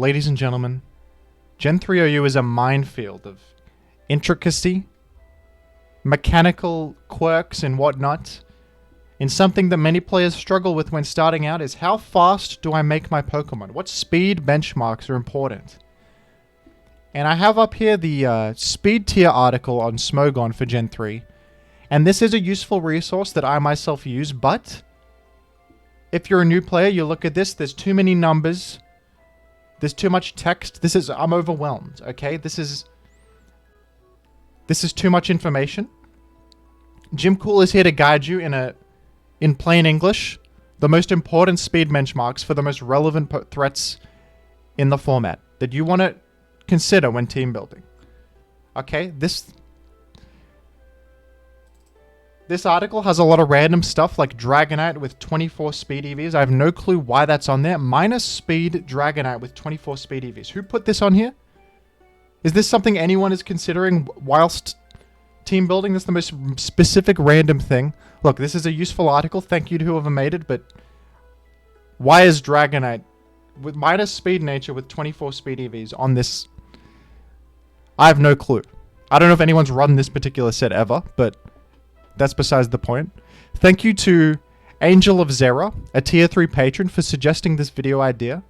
ladies and gentlemen, Gen 3 OU is a minefield of intricacy, mechanical quirks and whatnot. And something that many players struggle with when starting out is how fast do I make my Pokemon? What speed benchmarks are important? And I have up here the speed tier article on Smogon for Gen 3. And this is a useful resource that I myself use, but if you're a new player, you look at this, there's too many numbers, there's too much text. I'm overwhelmed, okay? This is too much information. Jim Cool is here to guide you in plain English, the most important speed benchmarks for the most relevant threats in the format that you want to consider when team building. Okay, this article has a lot of random stuff like Dragonite with 24 speed EVs. I have no clue why that's on there. Minus speed Dragonite with 24 speed EVs. Who put this on here? Is this something anyone is considering whilst team building? That's the most specific random thing. Look, this is a useful article. Thank you to whoever made it, but why is Dragonite with minus speed nature with 24 speed EVs on this? I have no clue. I don't know if anyone's run this particular set ever, but that's besides the point. Thank you to Angel of Zera, a tier 3 patron, for suggesting this video idea.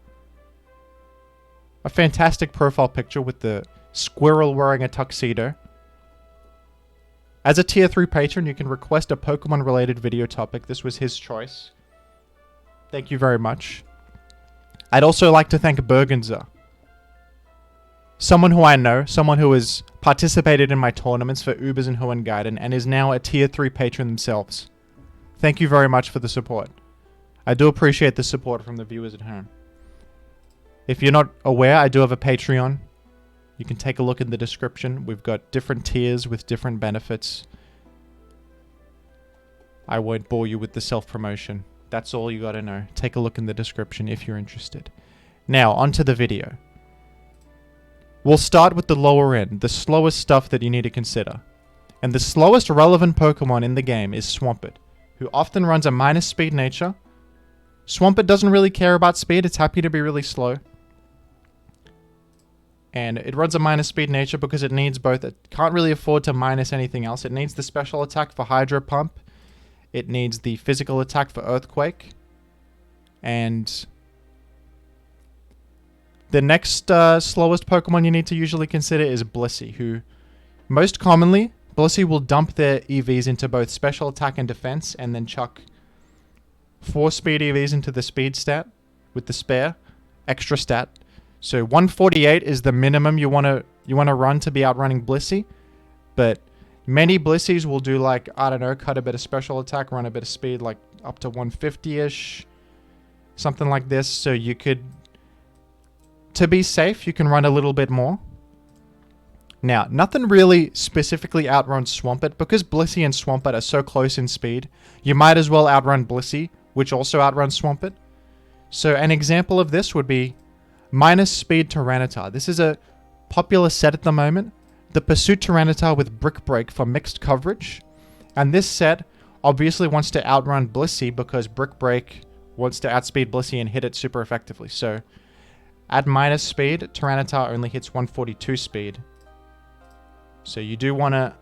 A fantastic profile picture with the squirrel wearing a tuxedo. As a tier 3 patron, you can request a Pokemon related video topic. This was his choice. Thank you very much. I'd also like to thank Bergenzer. Someone who I know, someone who has participated in my tournaments for Ubers and Hoengeiden and is now a tier 3 patron themselves. Thank you very much for the support. I do appreciate the support from the viewers at home. If you're not aware, I do have a Patreon. You can take a look in the description. We've got different tiers with different benefits. I won't bore you with the self-promotion. That's all you gotta know. Take a look in the description if you're interested. Now, onto the video. We'll start with the lower end, the slowest stuff that you need to consider. And the slowest relevant Pokemon in the game is Swampert, who often runs a minus speed nature. Swampert doesn't really care about speed, it's happy to be really slow. And it runs a minus speed nature because it needs both. It can't really afford to minus anything else. It needs the special attack for Hydro Pump. It needs the physical attack for Earthquake. And the next slowest Pokemon you need to usually consider is Blissey, who most commonly, Blissey will dump their EVs into both special attack and defense and then chuck 4 speed EVs into the speed stat with the spare extra stat. So 148 is the minimum you want to run to be outrunning Blissey, but many Blisseys will do like, I don't know, cut a bit of special attack, run a bit of speed, like up to 150-ish, something like this. So you could, to be safe, you can run a little bit more. Now, nothing really specifically outruns Swampert. Because Blissey and Swampert are so close in speed, you might as well outrun Blissey, which also outruns Swampert. So an example of this would be minus speed Tyranitar. This is a popular set at the moment. The Pursuit Tyranitar with Brick Break for mixed coverage. And this set obviously wants to outrun Blissey because Brick Break wants to outspeed Blissey and hit it super effectively. So at minus speed, Tyranitar only hits 142 speed. So you do want to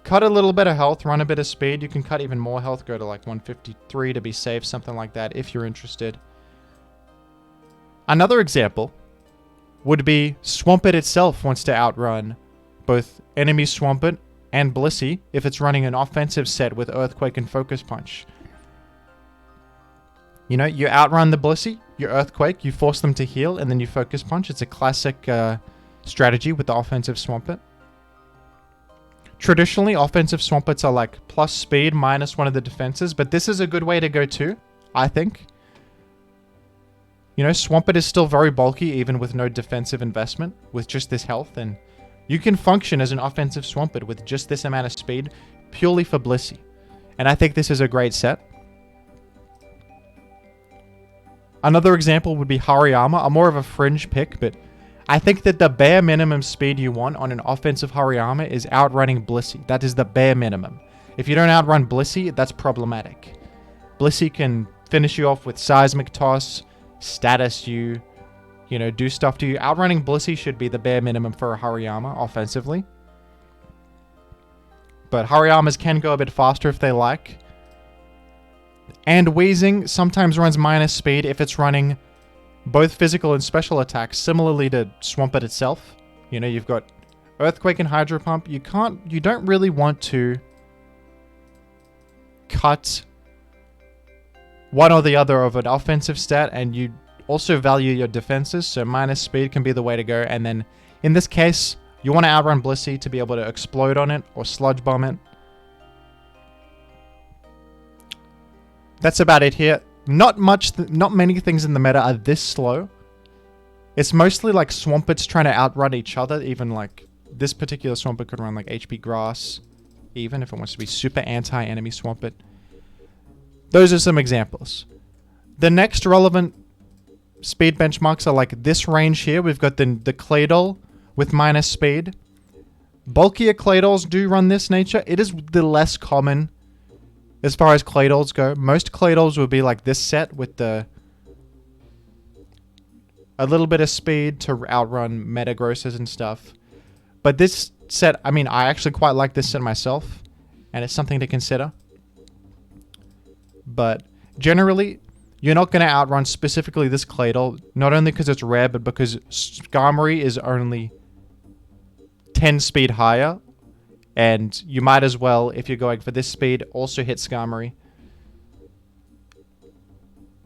cut a little bit of health, run a bit of speed. You can cut even more health, go to like 153 to be safe, something like that if you're interested. Another example would be Swampert itself wants to outrun both enemy Swampert and Blissey if it's running an offensive set with Earthquake and Focus Punch. You know, you outrun the Blissey, you Earthquake, you force them to heal, and then you Focus Punch. It's a classic strategy with the offensive Swampert. Traditionally, offensive Swamperts are like plus speed minus one of the defenses, but this is a good way to go too, I think. You know, Swampert is still very bulky even with no defensive investment, with just this health, and you can function as an offensive Swampert with just this amount of speed purely for Blissey. And I think this is a great set. Another example would be Hariyama, a more of a fringe pick, but I think that the bare minimum speed you want on an offensive Hariyama is outrunning Blissey. That is the bare minimum. If you don't outrun Blissey, that's problematic. Blissey can finish you off with Seismic Toss, Status you, you know, do stuff to you. Outrunning Blissey should be the bare minimum for a Hariyama offensively. But Hariyamas can go a bit faster if they like. And Weezing sometimes runs minus speed if it's running both physical and special attacks, similarly to Swampert itself. You know, you've got Earthquake and Hydro Pump. You don't really want to cut one or the other of an offensive stat, and you also value your defenses, so minus speed can be the way to go. And then in this case, you want to outrun Blissey to be able to explode on it or sludge bomb it. That's about it here. Not many things in the meta are this slow. It's mostly like Swamperts trying to outrun each other. Even like this particular Swampert could run like HP Grass, even if it wants to be super anti-enemy Swampert. Those are some examples. The next relevant speed benchmarks are like this range here. We've got the Claydol with minus speed. Bulkier Claydols do run this nature. It is the less common as far as Claydols go. Most Claydols will be like this set with a little bit of speed to outrun Metagrosses and stuff. But this set, I mean, I actually quite like this set myself, and it's something to consider. But generally, you're not going to outrun specifically this Claydol, not only because it's rare, but because Skarmory is only 10 speed higher, and you might as well, if you're going for this speed, also hit Skarmory.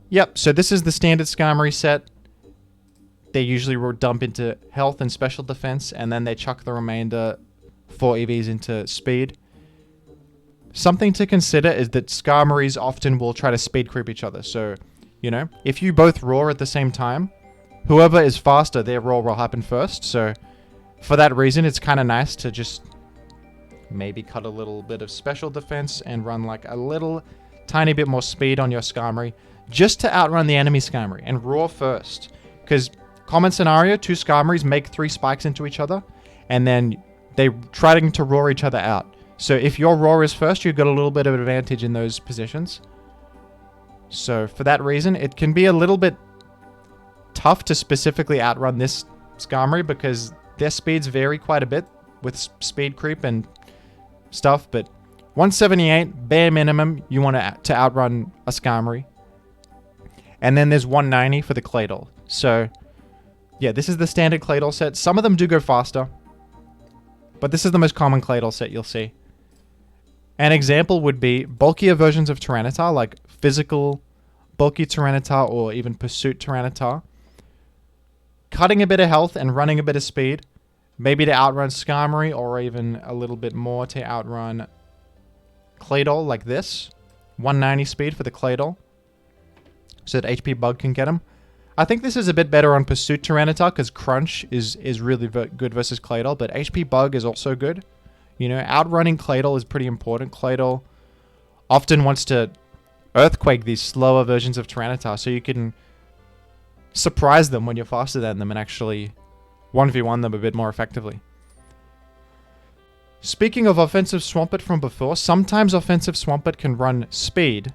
Yep, so this is the standard Skarmory set. They usually will dump into health and special defense, and then they chuck the remainder 4 EVs into speed. Something to consider is that Skarmorys often will try to speed creep each other. So, you know, if you both roar at the same time, whoever is faster, their roar will happen first. So, for that reason, it's kind of nice to just maybe cut a little bit of special defense and run like a little tiny bit more speed on your Skarmory just to outrun the enemy Skarmory and roar first. Because common scenario, 2 Skarmorys make 3 spikes into each other, and then they're trying to roar each other out. So if your roar is first, you've got a little bit of advantage in those positions. So for that reason, it can be a little bit tough to specifically outrun this Skarmory because their speeds vary quite a bit with speed creep and stuff. But 178, bare minimum, you want to outrun a Skarmory. And then there's 190 for the Claydol. So yeah, this is the standard Claydol set. Some of them do go faster, but this is the most common Claydol set you'll see. An example would be bulkier versions of Tyranitar, like physical bulky Tyranitar or even pursuit Tyranitar. Cutting a bit of health and running a bit of speed, maybe to outrun Skarmory or even a little bit more to outrun Claydol like this. 190 speed for the Claydol, so that HP Bug can get him. I think this is a bit better on Pursuit Tyranitar because Crunch is really good versus Claydol, but HP Bug is also good. You know, outrunning Claydol is pretty important. Claydol often wants to Earthquake these slower versions of Tyranitar, so you can surprise them when you're faster than them and actually 1v1 them a bit more effectively. Speaking of offensive Swampert from before, sometimes offensive Swampert can run speed.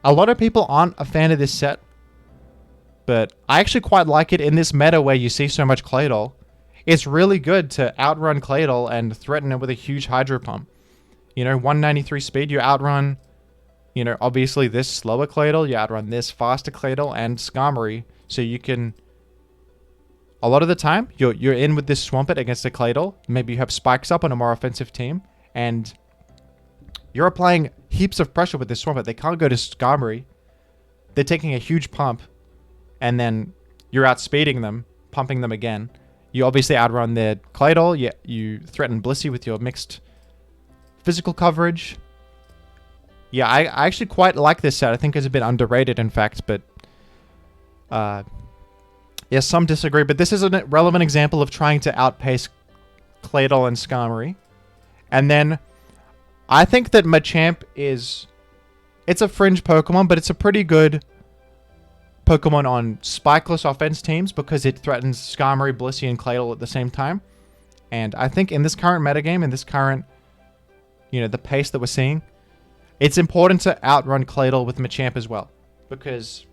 A lot of people aren't a fan of this set, but I actually quite like it in this meta where you see so much Claydol. It's really good to outrun Claydol and threaten it with a huge Hydro Pump. You know, 193 speed, you outrun, you know, obviously this slower Claydol, you outrun this faster Claydol and Skarmory, so you can, a lot of the time, you're in with this Swampert against a Claydol, maybe you have spikes up on a more offensive team, and you're applying heaps of pressure with this Swampert. They can't go to Skarmory. They're taking a huge pump, and then you're outspeeding them, pumping them again. You obviously outrun their Claydol, you threaten Blissey with your mixed physical coverage. Yeah, I actually quite like this set. I think it's a bit underrated, in fact, but yeah, some disagree. But this is a relevant example of trying to outpace Claydol and Skarmory. And then I think that Machamp it's a fringe Pokemon, but it's a pretty good Pokemon on spikeless offense teams because it threatens Skarmory, Blissey, and Claydol at the same time. And I think in this current metagame, in this current, you know, the pace that we're seeing, it's important to outrun Claydol with Machamp as well. Because,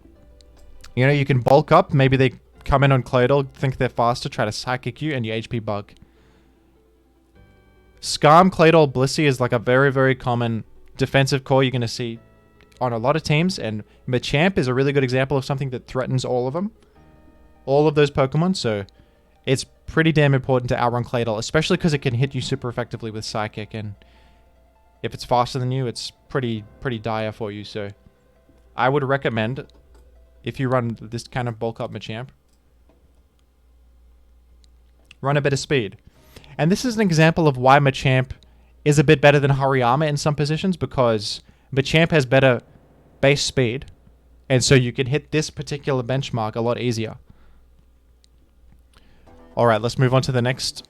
you know, you can bulk up. Maybe they come in on Claydol, think they're faster, try to Psychic you, and you HP bug. Claydol, Blissey is like a very, very common defensive core you're going to see on a lot of teams, and Machamp is a really good example of something that threatens all of them. All of those Pokemon, so it's pretty damn important to outrun Claydol, especially because it can hit you super effectively with Psychic, and if it's faster than you, it's pretty dire for you, so I would recommend, if you run this kind of bulk up Machamp, run a bit of speed. And this is an example of why Machamp is a bit better than Hariyama in some positions, because Machamp has better base speed, and so you can hit this particular benchmark a lot easier. Alright, let's move on to the next.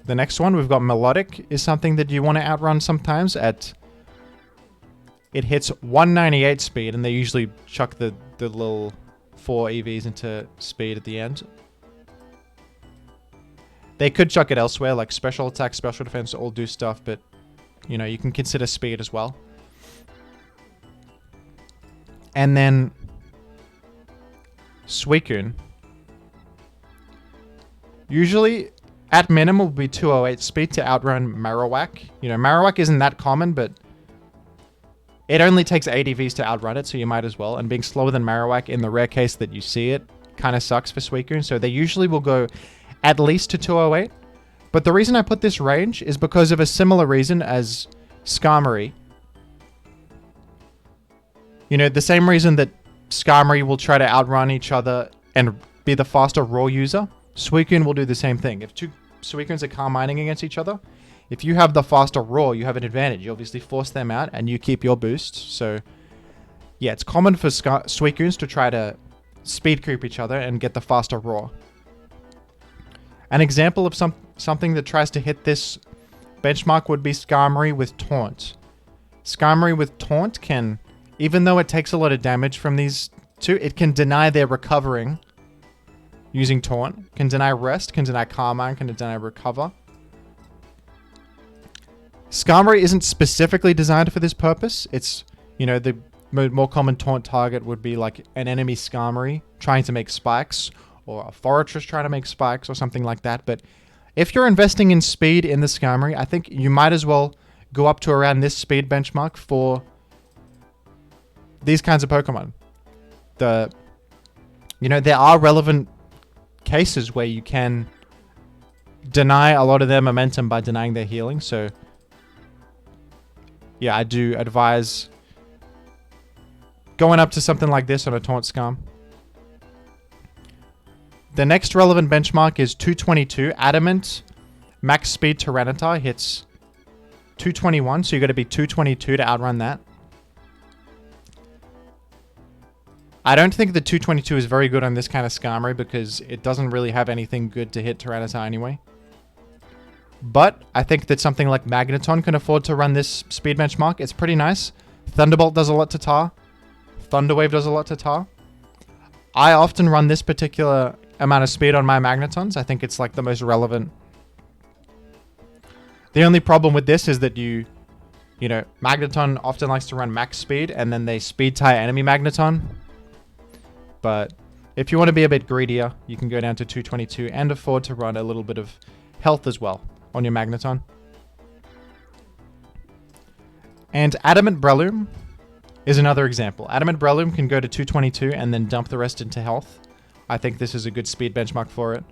The next one, we've got Milotic, is something that you want to outrun sometimes at... It hits 198 speed, and they usually chuck the little 4 EVs into speed at the end. They could chuck it elsewhere, like special attack, special defense, all do stuff, but, you know, you can consider speed as well. And then Suicune. Usually, at minimum, will be 208 speed to outrun Marowak. You know, Marowak isn't that common, but it only takes ADVs to outrun it, so you might as well. And being slower than Marowak, in the rare case that you see it, kind of sucks for Suicune. So they usually will go at least to 208. But the reason I put this range is because of a similar reason as Skarmory. You know, the same reason that Skarmory will try to outrun each other and be the faster raw user, Suicune will do the same thing. If two Suicunes are Carmining against each other, if you have the faster raw, you have an advantage. You obviously force them out and you keep your boosts. So, yeah, it's common for Suicunes to try to speed creep each other and get the faster raw. An example of something that tries to hit this benchmark would be Skarmory with Taunt. Skarmory with Taunt can, even though it takes a lot of damage from these two, it can deny their recovering using Taunt. Can deny Rest, can deny Carmine, can deny Recover. Skarmory isn't specifically designed for this purpose. It's, you know, the more common Taunt target would be like an enemy Skarmory trying to make spikes, or a Forretress trying to make spikes, or something like that. But if you're investing in speed in the Skarmory, I think you might as well go up to around this speed benchmark for these kinds of Pokemon. You know, there are relevant cases where you can deny a lot of their momentum by denying their healing, so yeah, I do advise going up to something like this on a Taunt Skarm. The next relevant benchmark is 222. Adamant max speed Tyranitar hits 221, so you got to be 222 to outrun that. I don't think the 222 is very good on this kind of Skarmory because it doesn't really have anything good to hit Tyranitar anyway. But I think that something like Magneton can afford to run this speed benchmark. It's pretty nice. Thunderbolt does a lot to tar. Thunderwave does a lot to tar. I often run this particular amount of speed on my Magnetons. I think it's like the most relevant. The only problem with this is that you know, Magneton often likes to run max speed and then they speed tie enemy Magneton. But if you want to be a bit greedier, you can go down to 222 and afford to run a little bit of health as well on your Magneton. And Adamant Breloom is another example. Adamant Breloom can go to 222 and then dump the rest into health. I think this is a good speed benchmark for it.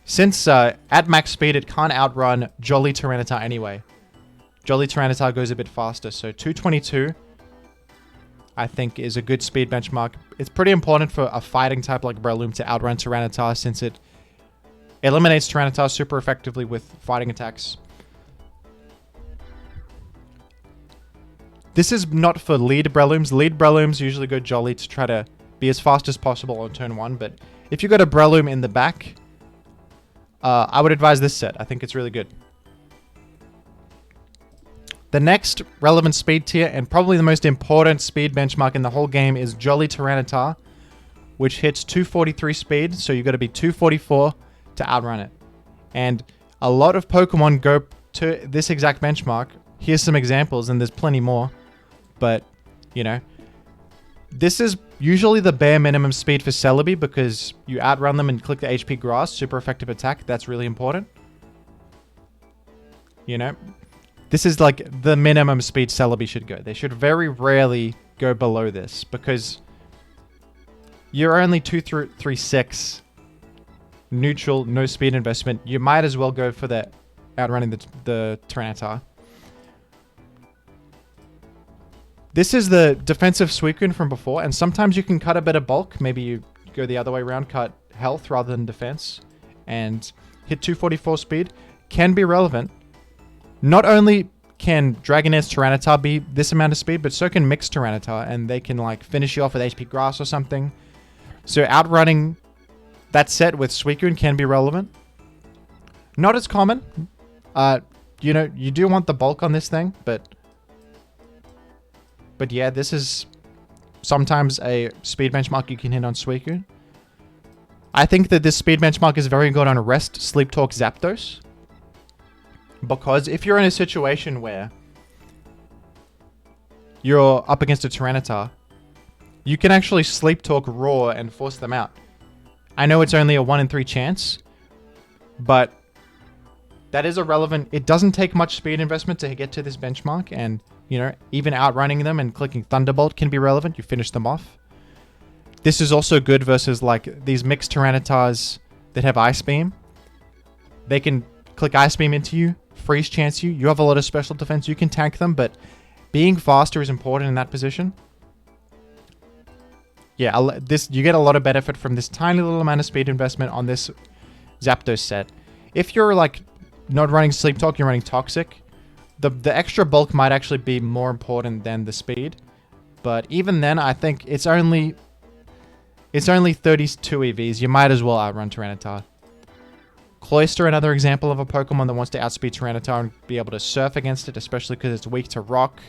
Since at max speed it can't outrun Jolly Tyranitar anyway. Jolly Tyranitar goes a bit faster, so 222 I think is a good speed benchmark. It's pretty important for a fighting type like Breloom to outrun Tyranitar since it eliminates Tyranitar super effectively with fighting attacks. This is not for lead Brelooms. Lead Brelooms usually go Jolly to try to be as fast as possible on turn 1, but if you got a Breloom in the back, I would advise this set. I think it's really good. The next relevant speed tier, and probably the most important speed benchmark in the whole game, is Jolly Tyranitar, which hits 243 speed, so you got to be 244 to outrun it. And a lot of Pokemon go to this exact benchmark. Here's some examples, and there's plenty more. But, you know, This is usually the bare minimum speed for Celebi because you outrun them and click the HP grass. Super effective attack. That's really important. You know? This is like the minimum speed Celebi should go. They should very rarely go below this because you're only 236 neutral, no speed investment. You might as well go for that outrunning the Tyranitar. This is the defensive Suicune from before, and sometimes you can cut a bit of bulk. Maybe you go the other way around, cut health rather than defense, and hit 244 speed. Can be relevant. Not only can Dragonair's Tyranitar be this amount of speed, but so can Mixed Tyranitar, and they can like finish you off with HP Grass or something. So outrunning that set with Suicune can be relevant. Not as common. You know, you do want the bulk on this thing, but yeah, this is sometimes a speed benchmark you can hit on Suicune. I think that this speed benchmark is very good on Rest, Sleep Talk, Zapdos. Because if you're in a situation where you're up against a Tyranitar, you can actually Sleep Talk Roar and force them out. I know it's only a 1 in 3 chance, but that is irrelevant. It doesn't take much speed investment to get to this benchmark, and you know, even outrunning them and clicking Thunderbolt can be relevant. You finish them off. This is also good versus like these mixed Tyranitars that have Ice Beam. They can click Ice Beam into you, freeze chance you. You have a lot of special defense. You can tank them, but being faster is important in that position. Yeah, you get a lot of benefit from this tiny little amount of speed investment on this Zapdos set. If you're like not running Sleep Talk, you're running Toxic, the extra bulk might actually be more important than the speed. But even then, I think it's only 32 EVs. You might as well outrun Tyranitar. Cloyster, another example of a Pokemon that wants to outspeed Tyranitar and be able to surf against it, especially because it's weak to rock.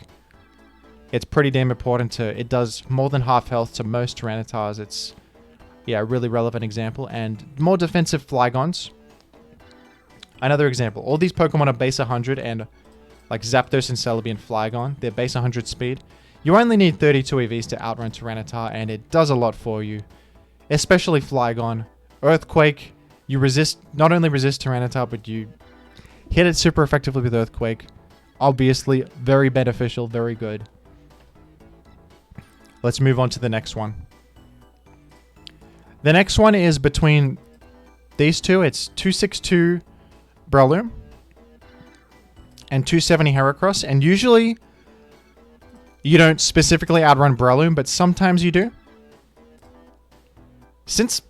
It's pretty damn important to... It does more than half health to most Tyranitars. It's, yeah, a really relevant example. And more defensive Flygons. Another example. All these Pokemon are base 100 and... Like Zapdos and Celebi and Flygon. They're base 100 speed. You only need 32 EVs to outrun Tyranitar, and it does a lot for you. Especially Flygon. Earthquake. You not only resist Tyranitar, but you hit it super effectively with Earthquake. Obviously, very beneficial, very good. Let's move on to the next one. The next one is between these two. It's 262 Breloom and 270 Heracross. And usually, you don't specifically outrun Breloom, but sometimes you do. Since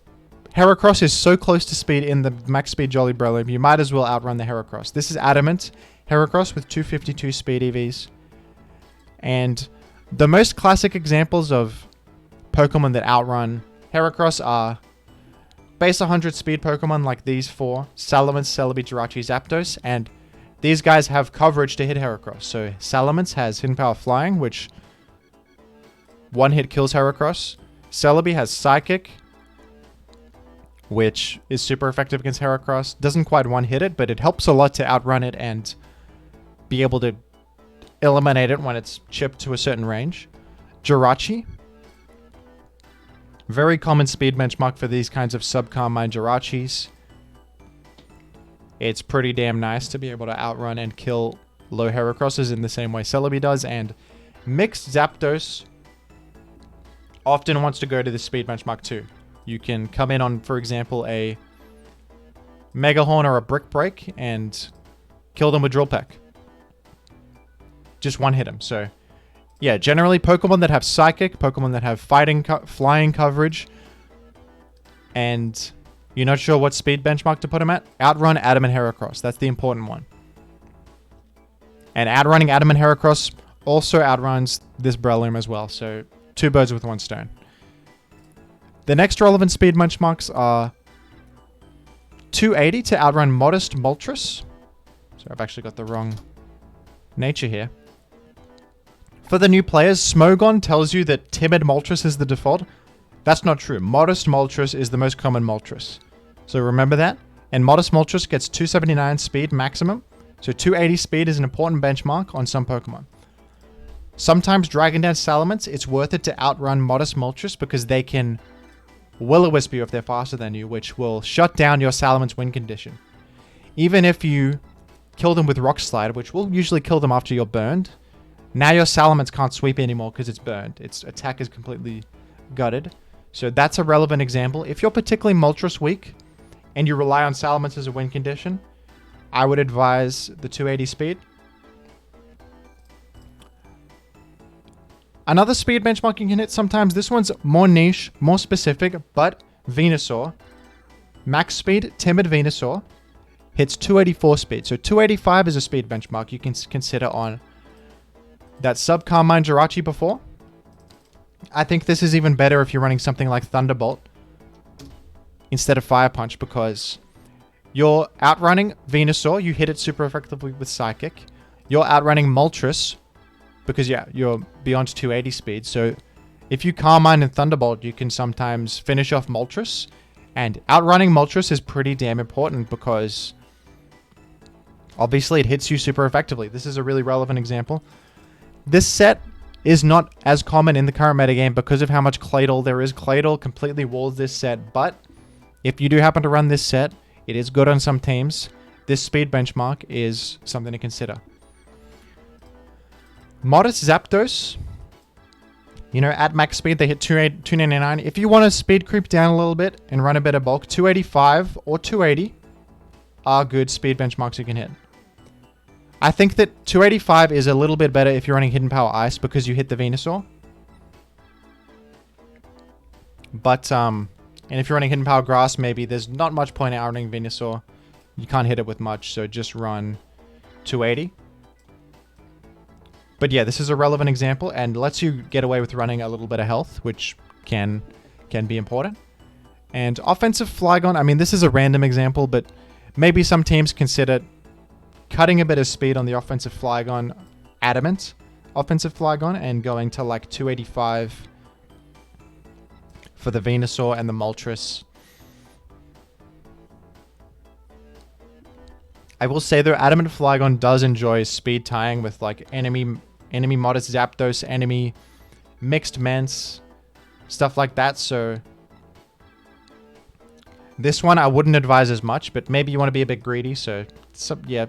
Heracross is so close to speed in the max speed Jolly Breloom, you might as well outrun the Heracross. This is Adamant Heracross with 252 speed EVs. And the most classic examples of Pokemon that outrun Heracross are base 100 speed Pokemon like these four: Salamence, Celebi, Jirachi, Zapdos, and these guys have coverage to hit Heracross. So Salamence has Hidden Power Flying, which one hit kills Heracross. Celebi has Psychic, which is super effective against Heracross. Doesn't quite one hit it, but it helps a lot to outrun it and be able to eliminate it when it's chipped to a certain range. Jirachi, very common speed benchmark for these kinds of sub-calm mind Jirachis. It's pretty damn nice to be able to outrun and kill low Heracrosses in the same way Celebi does. And mixed Zapdos often wants to go to the speed benchmark too. You can come in on, for example, a Mega Horn or a Brick Break and kill them with Drill Peck. Just one hit them. So, yeah, generally Pokemon that have Psychic, Pokemon that have flying coverage, and you're not sure what speed benchmark to put them at, outrun Adamant Heracross. That's the important one. And outrunning Adamant Heracross also outruns this Breloom as well. So, 2 birds with 1 stone. The next relevant speed benchmarks are 280 to outrun Modest Moltres. So I've actually got the wrong nature here. For the new players, Smogon tells you that Timid Moltres is the default. That's not true. Modest Moltres is the most common Moltres. So remember that. And Modest Moltres gets 279 speed maximum. So 280 speed is an important benchmark on some Pokemon. Sometimes Dragon Dance Salamence, it's worth it to outrun Modest Moltres because they can Will-O-Wisp you if they're faster than you, which will shut down your Salamence win condition. Even if you kill them with Rock Slide, which will usually kill them after you're burned, now your Salamence can't sweep anymore because it's burned. Its attack is completely gutted. So that's a relevant example. If you're particularly Moltres weak and you rely on Salamence as a win condition, I would advise the 280 speed. Another speed benchmark you can hit sometimes, this one's more niche, more specific, but Venusaur. Max speed, Timid Venusaur, hits 284 speed. So 285 is a speed benchmark you can consider on that sub-Carmine Jirachi before. I think this is even better if you're running something like Thunderbolt instead of Fire Punch, because you're outrunning Venusaur, you hit it super effectively with Psychic. You're outrunning Moltres, because yeah, you're beyond 280 speed. So if you Carmine and Thunderbolt, you can sometimes finish off Moltres. And outrunning Moltres is pretty damn important because obviously it hits you super effectively. This is a really relevant example. This set is not as common in the current metagame because of how much Claydol there is. Claydol completely walls this set, but if you do happen to run this set, it is good on some teams. This speed benchmark is something to consider. Modest Zapdos, you know, at max speed, they hit 299. If you want to speed creep down a little bit and run a bit of bulk, 285 or 280 are good speed benchmarks you can hit. I think that 285 is a little bit better if you're running Hidden Power Ice because you hit the Venusaur. But, and if you're running Hidden Power Grass, maybe there's not much point outrunning Venusaur. You can't hit it with much, so just run 280. But yeah, this is a relevant example and lets you get away with running a little bit of health, which can be important. And offensive Flygon, I mean, this is a random example, but maybe some teams consider cutting a bit of speed on the offensive Flygon, Adamant offensive Flygon, and going to like 285 for the Venusaur and the Moltres. I will say though, Adamant Flygon does enjoy speed tying with like enemy Modest Zapdos, enemy Mixed Mence, stuff like that. So this one I wouldn't advise as much, but maybe you want to be a bit greedy. So yeah,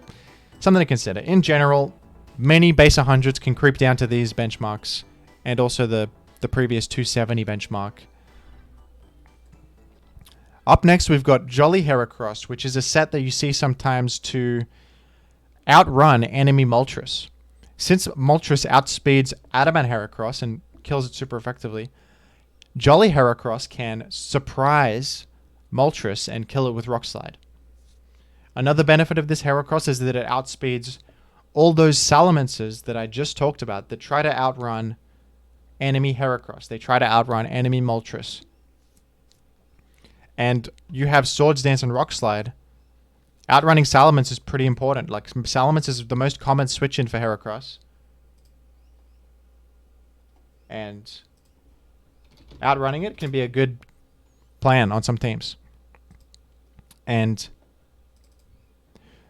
something to consider. In general, many base 100s can creep down to these benchmarks, and also the previous 270 benchmark. Up next, we've got Jolly Heracross, which is a set that you see sometimes to outrun enemy Moltres. Since Moltres outspeeds Adamant Heracross and kills it super effectively, Jolly Heracross can surprise Moltres and kill it with Rock Slide. Another benefit of this Heracross is that it outspeeds all those Salamences that I just talked about that try to outrun enemy Heracross. They try to outrun enemy Moltres. And you have Swords Dance and Rock Slide. Outrunning Salamence is pretty important. Like, Salamence is the most common switch-in for Heracross. And outrunning it can be a good plan on some teams. And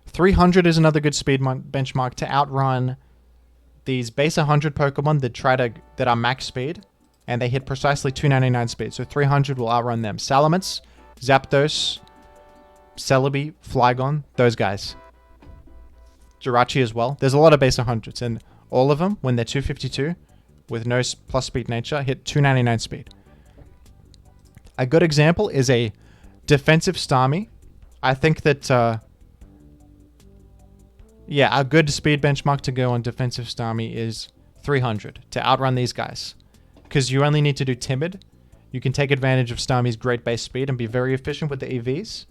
300 is another good speed benchmark to outrun these base 100 Pokemon that are max speed. And they hit precisely 299 speed. So 300 will outrun them. Salamence, Zapdos, Celebi, Flygon, those guys. Jirachi as well. There's a lot of base 100s, and all of them, when they're 252, with no plus speed nature, hit 299 speed. A good example is a defensive Starmie. I think that, yeah, a good speed benchmark to go on defensive Starmie is 300 to outrun these guys. Because you only need to do Timid. You can take advantage of Starmie's great base speed and be very efficient with the EVs.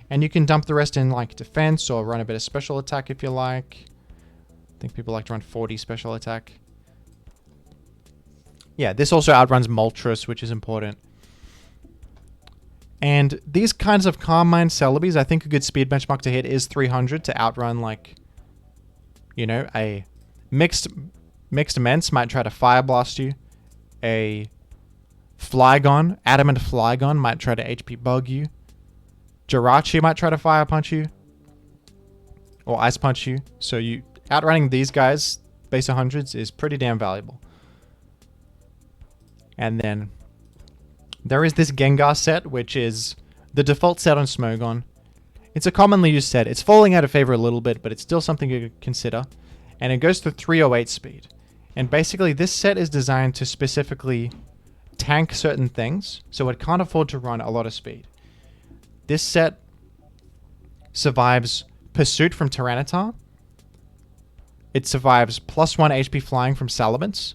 And you can dump the rest in like defense or run a bit of special attack if you like. I think people like to run 40 special attack. Yeah, this also outruns Moltres, which is important. And these kinds of Carmine Celebes, I think a good speed benchmark to hit is 300 to outrun, like, you know, a mixed Mence might try to Fire Blast you. A Flygon, Adamant Flygon might try to HP Bug you. Jirachi might try to Fire Punch you. Or Ice Punch you. So you outrunning these guys base 100s is pretty damn valuable. And then there is this Gengar set, which is the default set on Smogon. It's a commonly used set. It's falling out of favor a little bit, but it's still something you could consider. And it goes to 308 speed. And basically, this set is designed to specifically tank certain things, so it can't afford to run a lot of speed. This set survives Pursuit from Tyranitar. It survives +1 HP flying from Salamence.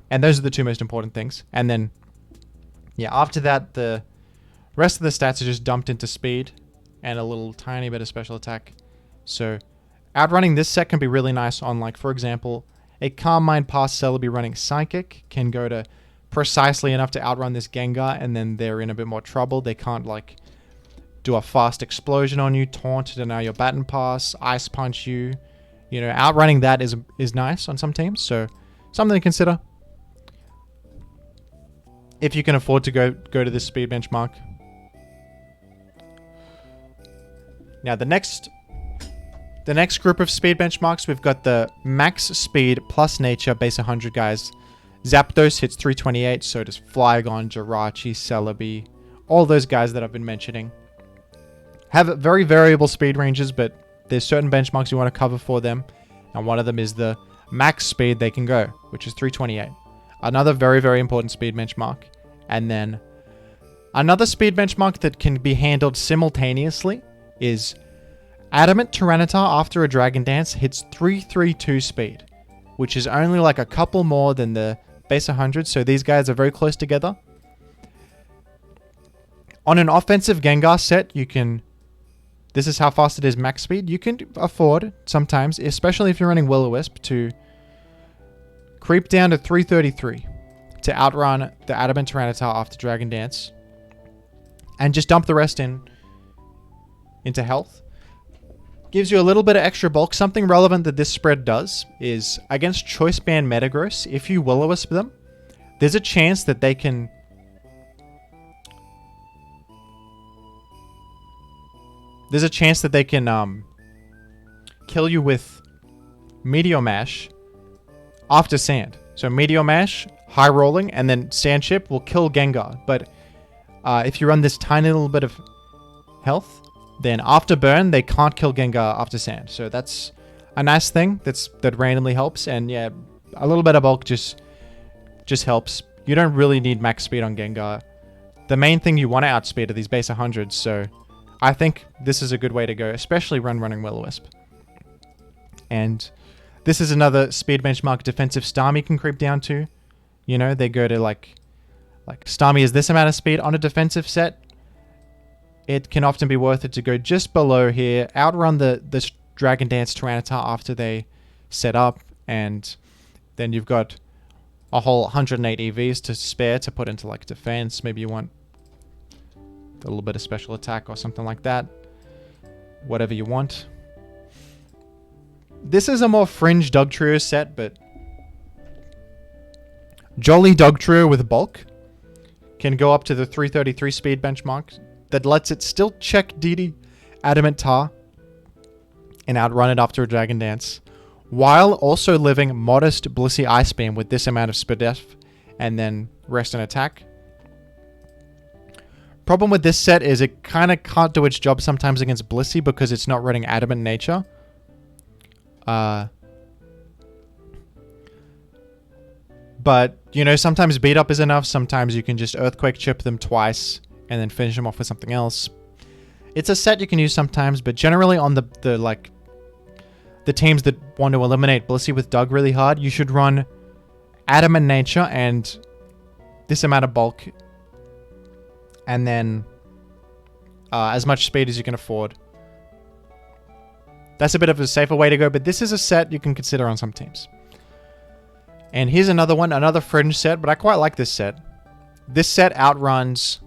And those are the two most important things. And then, yeah, after that, the rest of the stats are just dumped into speed and a little tiny bit of special attack. So outrunning this set can be really nice on, like, for example, a Calm Mind past Celebi running Psychic can go to precisely enough to outrun this Gengar, and then they're in a bit more trouble. They can't, like, do a fast explosion on you, taunt to deny your baton pass, ice punch you. You know, outrunning that is nice on some teams, so something to consider if you can afford to go to this speed benchmark. Now the next group of speed benchmarks, we've got the max speed plus nature base 100 guys. Zapdos hits 328, so does Flygon, Jirachi, Celebi, all those guys that I've been mentioning. Have very variable speed ranges, but there's certain benchmarks you want to cover for them. And one of them is the max speed they can go, which is 328. Another very, very important speed benchmark. And then another speed benchmark that can be handled simultaneously is Adamant Tyranitar after a Dragon Dance hits 332 speed, which is only like a couple more than the base 100, so these guys are very close together. On an offensive Gengar set, you can... This is how fast it is max speed. You can afford, sometimes, especially if you're running Will-O-Wisp, to creep down to 333 to outrun the Adamant Tyranitar after Dragon Dance. And just dump the rest into health. Gives you a little bit of extra bulk. Something relevant that this spread does is, against Choice Band Metagross, if you Will-O-Wisp them, there's a chance that they can... There's a chance that they can kill you with Meteor Mash after Sand. So Meteor Mash, High Rolling, and then Sand Chip will kill Gengar. But if you run this tiny little bit of health, then after Burn, they can't kill Gengar after Sand. So that's a nice thing that randomly helps. And yeah, a little bit of bulk just helps. You don't really need max speed on Gengar. The main thing you want to outspeed are these base 100s, so... I think this is a good way to go, especially running Will-O-Wisp. And this is another speed benchmark defensive Starmie can creep down to. You know, they go to like Starmie is this amount of speed on a defensive set. It can often be worth it to go just below here, outrun the Dragon Dance Tyranitar after they set up, and then you've got a whole 108 EVs to spare to put into like defense. Maybe you want a little bit of special attack or something like that. Whatever you want. This is a more fringe Dugtrio set, but Jolly Dugtrio with bulk can go up to the 333 speed benchmark that lets it still check DD Adamant Tar and outrun it after a Dragon Dance, while also living modest Blissey Ice Beam with this amount of speed def and then rest and attack. Problem with this set is it kind of can't do its job sometimes against Blissey because it's not running Adamant Nature. But, you know, sometimes beat up is enough. Sometimes you can just Earthquake chip them twice and then finish them off with something else. It's a set you can use sometimes, but generally on the teams that want to eliminate Blissey with Dug really hard, you should run Adamant Nature and this amount of bulk. And then as much speed as you can afford. That's a bit of a safer way to go, but this is a set you can consider on some teams. And here's another one, another fringe set, but I quite like this set. This set outruns...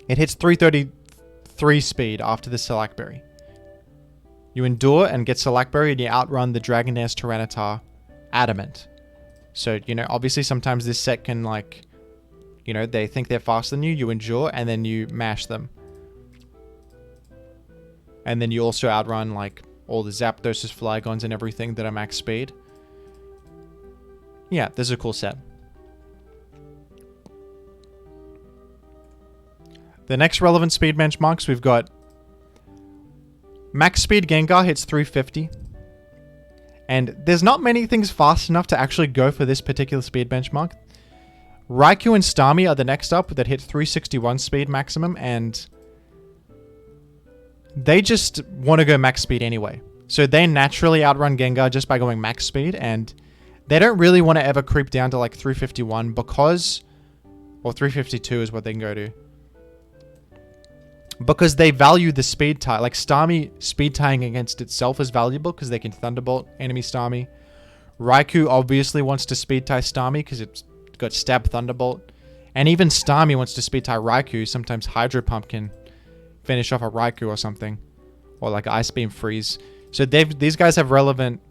It hits 333 speed after the Selakberry. You endure and get Selakberry and you outrun the Dragon Dance Tyranitar Adamant. So, you know, obviously sometimes this set can like... You know, they think they're faster than you, you endure, and then you mash them. And then you also outrun, like, all the Zapdoses, Flygons, and everything that are max speed. Yeah, this is a cool set. The next relevant speed benchmarks, we've got max speed Gengar hits 350. And there's not many things fast enough to actually go for this particular speed benchmark. Raikou and Starmie are the next up that hit 361 speed maximum, and they just want to go max speed anyway. So they naturally outrun Gengar just by going max speed, and they don't really want to ever creep down to like 351 because, or 352 is what they can go to. Because they value the speed tie. Like Starmie speed tying against itself is valuable because they can Thunderbolt enemy Starmie. Raikou obviously wants to speed tie Starmie because it's got Stab Thunderbolt. And even Starmie wants to speed tie Raikou. Sometimes Hydro Pump can finish off a Raikou or something. Or like Ice Beam Freeze. So these guys have relevant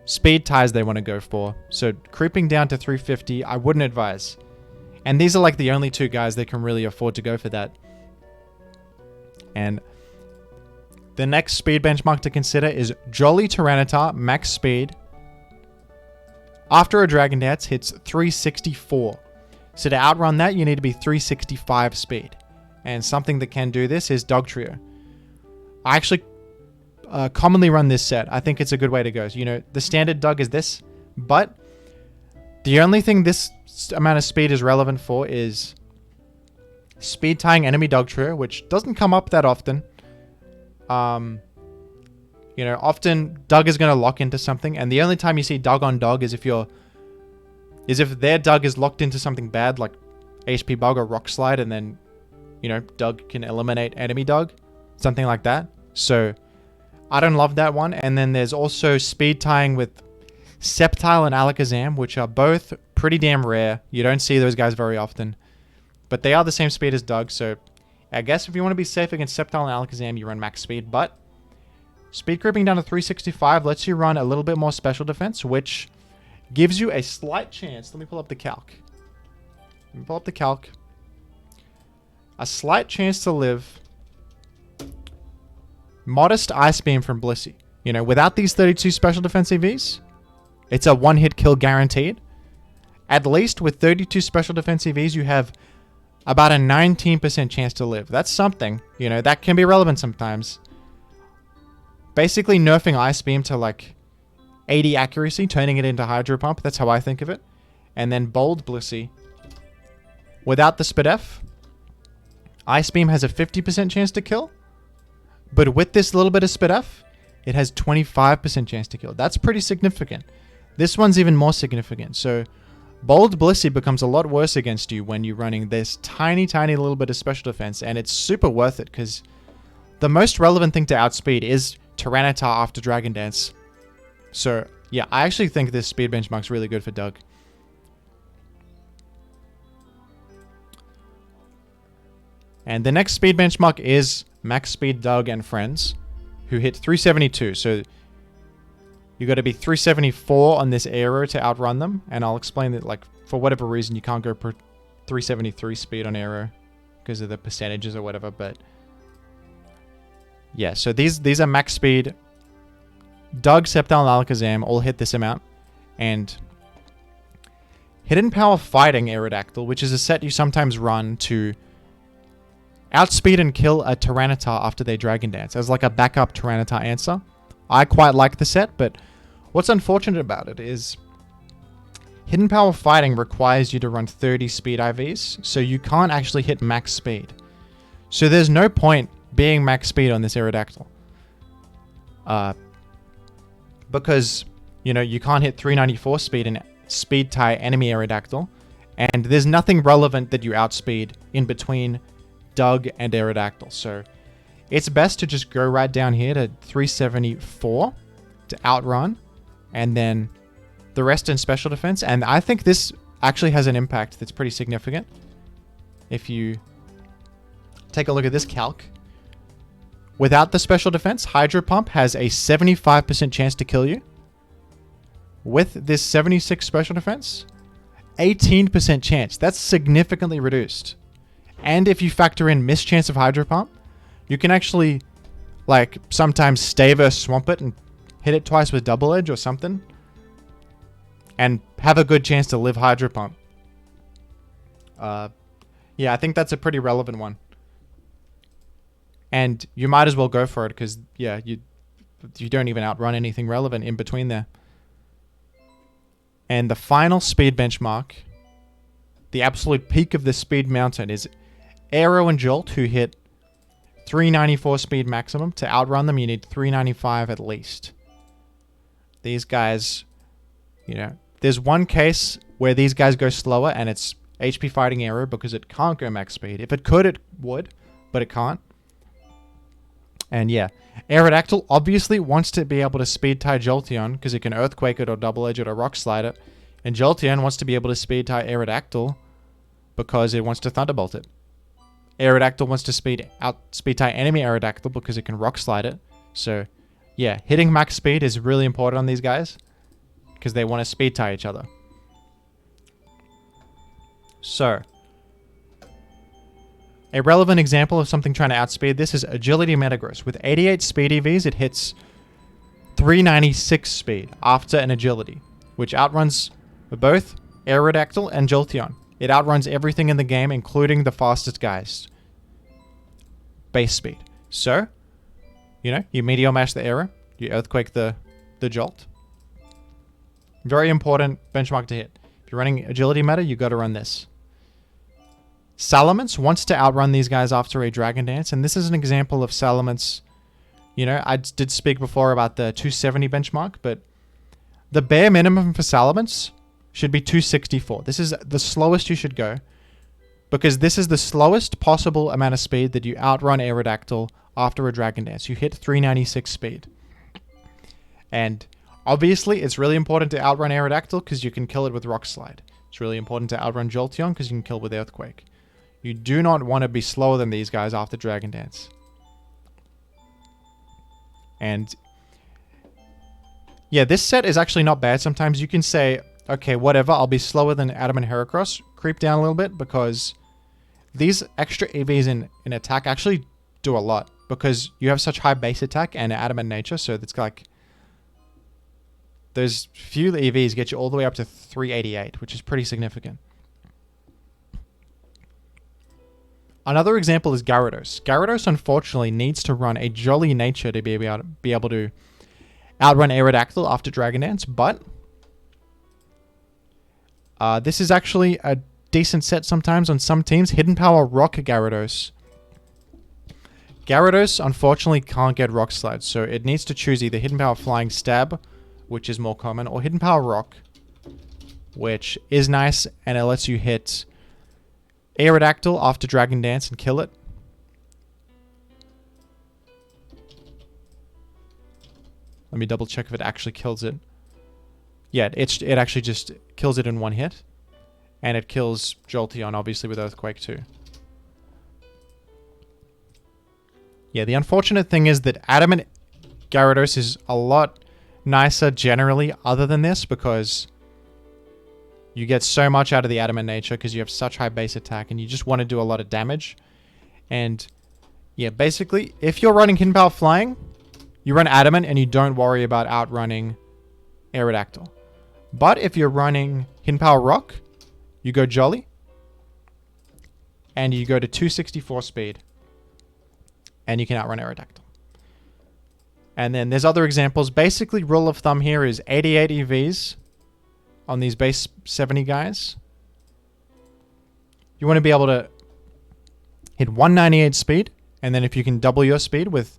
speed ties they want to go for. So creeping down to 350, I wouldn't advise. And these are like the only two guys that can really afford to go for that. And the next speed benchmark to consider is Jolly Tyranitar, max speed. After a Dragon Dance, hits 364. So to outrun that, you need to be 365 speed. And something that can do this is Dugtrio. I actually commonly run this set. I think it's a good way to go. You know, the standard Dug is this, but the only thing this amount of speed is relevant for is speed tying enemy Dugtrio, which doesn't come up that often. You know, often Dug is going to lock into something, and the only time you see Dug on Dug is if their Dug is locked into something bad, like HP Bug or Rock Slide, and then, you know, Dug can eliminate enemy Dug, something like that. So I don't love that one. And then there's also speed tying with Sceptile and Alakazam, which are both pretty damn rare. You don't see those guys very often. But they are the same speed as Dug, so I guess if you want to be safe against Sceptile and Alakazam, you run max speed. But speed creeping down to 365 lets you run a little bit more special defense, which gives you a slight chance. Let me pull up the calc. A slight chance to live modest Ice Beam from Blissey. You know, without these 32 special defense EVs, it's a one-hit kill guaranteed. At least with 32 special defense EVs, you have about a 19% chance to live. That's something. You know, that can be relevant sometimes. Basically nerfing Ice Beam to like 80 accuracy, turning it into Hydro Pump. That's how I think of it. And then Bold Blissey. Without the Spadef, Ice Beam has a 50% chance to kill. But with this little bit of Spadef, it has 25% chance to kill. That's pretty significant. This one's even more significant. So Bold Blissey becomes a lot worse against you when you're running this tiny, tiny little bit of special defense. And it's super worth it because the most relevant thing to outspeed is Tyranitar after Dragon Dance. So yeah, I actually think this speed benchmark's really good for Dug. And the next speed benchmark is max speed Dug and friends, who hit 372. So you got to be 374 on this Aero to outrun them. And I'll explain that, like, for whatever reason, you can't go per 373 speed on Aero because of the percentages or whatever. But yeah, so these are max speed. Dug, Sceptile, and Alakazam all hit this amount. And Hidden Power Fighting Aerodactyl, which is a set you sometimes run to outspeed and kill a Tyranitar after they Dragon Dance as like a backup Tyranitar answer. I quite like the set, but what's unfortunate about it is Hidden Power Fighting requires you to run 30 speed IVs, so you can't actually hit max speed. So there's no point being max speed on this Aerodactyl. Because, you know, you can't hit 394 speed and speed tie enemy Aerodactyl, and there's nothing relevant that you outspeed in between Dug and Aerodactyl. So it's best to just go right down here to 374 to outrun, and then the rest in special defense. And I think this actually has an impact that's pretty significant. If you take a look at this calc, without the special defense, Hydro Pump has a 75% chance to kill you. With this 76 special defense, 18% chance. That's significantly reduced. And if you factor in mischance of Hydro Pump, you can actually Like, sometimes stay versus Swampert and hit it twice with Double Edge or something. And have a good chance to live Hydro Pump. Yeah, I think that's a pretty relevant one. And you might as well go for it because, yeah, you don't even outrun anything relevant in between there. And the final speed benchmark, the absolute peak of the speed mountain, is Aero and Jolt, who hit 394 speed maximum. To outrun them, you need 395 at least. These guys, you know, there's one case where these guys go slower and it's HP Fighting Aero because it can't go max speed. If it could, it would, but it can't. And yeah, Aerodactyl obviously wants to be able to speed tie Jolteon because it can Earthquake it or Double Edge it or Rock Slide it. And Jolteon wants to be able to speed tie Aerodactyl because it wants to Thunderbolt it. Aerodactyl wants to speed tie enemy Aerodactyl because it can Rock Slide it. So yeah, hitting max speed is really important on these guys because they want to speed tie each other. So, a relevant example of something trying to outspeed this is Agility Metagross. With 88 speed EVs, it hits 396 speed after an Agility, which outruns both Aerodactyl and Jolteon. It outruns everything in the game, including the fastest guys. Base speed. So, you know, you Meteor Mash the Aero, you Earthquake the Jolt. Very important benchmark to hit. If you're running Agility Meta, you got to run this. Salamence wants to outrun these guys after a Dragon Dance, and this is an example of Salamence. You know, I did speak before about the 270 benchmark, but the bare minimum for Salamence should be 264. This is the slowest you should go, because this is the slowest possible amount of speed that you outrun Aerodactyl after a Dragon Dance. You hit 396 speed. And obviously, it's really important to outrun Aerodactyl because you can kill it with Rock Slide. It's really important to outrun Jolteon because you can kill with Earthquake. You do not want to be slower than these guys after Dragon Dance. And yeah, this set is actually not bad. Sometimes you can say, okay, whatever, I'll be slower than Adamant Heracross. Creep down a little bit because these extra EVs in attack actually do a lot because you have such high base attack and Adamant nature. So it's like those few EVs get you all the way up to 388, which is pretty significant. Another example is Gyarados. Gyarados, unfortunately, needs to run a Jolly Nature to be able to outrun Aerodactyl after Dragon Dance, but this is actually a decent set sometimes on some teams. Hidden Power Rock Gyarados. Gyarados, unfortunately, can't get Rock Slide, so it needs to choose either Hidden Power Flying Stab, which is more common, or Hidden Power Rock, which is nice, and it lets you hit Aerodactyl after Dragon Dance and kill it. Let me double check if it actually kills it. Yeah, it actually just kills it in one hit. And it kills Jolteon, obviously, with Earthquake too. Yeah, the unfortunate thing is that Adamant Gyarados is a lot nicer generally other than this because you get so much out of the Adamant nature because you have such high base attack and you just want to do a lot of damage. And yeah, basically, if you're running Hidden Power Flying, you run Adamant and you don't worry about outrunning Aerodactyl. But if you're running Hidden Power Rock, you go Jolly and you go to 264 speed and you can outrun Aerodactyl. And then there's other examples. Basically, rule of thumb here is 88 EVs on these base 70 guys. You want to be able to hit 198 speed, and then if you can double your speed with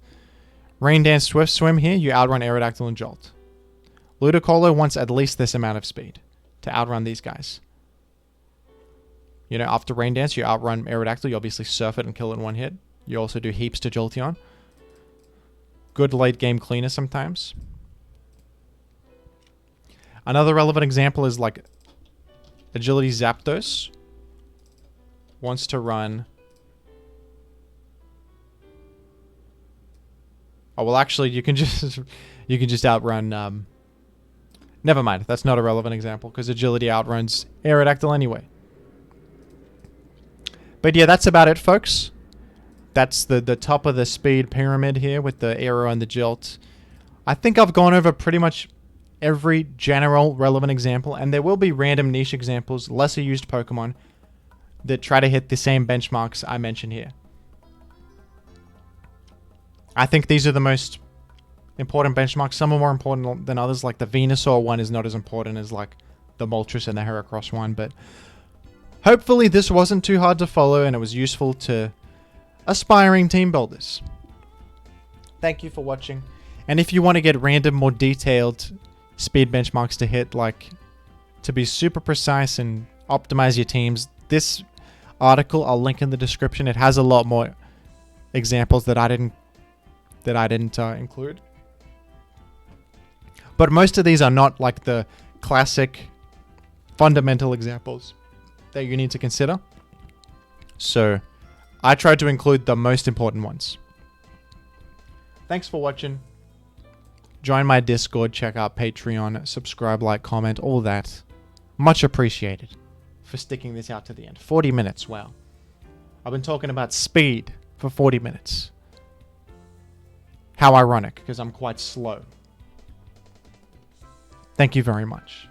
Rain Dance Swift Swim here, you outrun Aerodactyl and Jolt. Ludicolo wants at least this amount of speed to outrun these guys. You know, after Rain Dance, you outrun Aerodactyl, you obviously surf it and kill it in one hit. You also do heaps to Jolteon. Good late game cleaner sometimes. Another relevant example is like Agility Zapdos wants to run. Oh well, actually, you can just outrun. Never mind, that's not a relevant example because Agility outruns Aerodactyl anyway. But yeah, that's about it, folks. That's the top of the speed pyramid here with the Aero and the Jolt. I think I've gone over pretty much every general relevant example, and there will be random niche examples, lesser used Pokemon, that try to hit the same benchmarks I mentioned here. I think these are the most important benchmarks. Some are more important than others, like the Venusaur one is not as important as like the Moltres and the Heracross one, but hopefully this wasn't too hard to follow and it was useful to aspiring team builders. Thank you for watching. And if you want to get random, more detailed speed benchmarks to hit, like to be super precise and optimize your teams, this article I'll link in the description. It has a lot more examples that I didn't include. But most of these are not like the classic fundamental examples that you need to consider. So I tried to include the most important ones. Thanks for watching. Join my Discord, check out Patreon, subscribe, like, comment, all that. Much appreciated for sticking this out to the end. 40 minutes, wow. I've been talking about speed for 40 minutes. How ironic, because I'm quite slow. Thank you very much.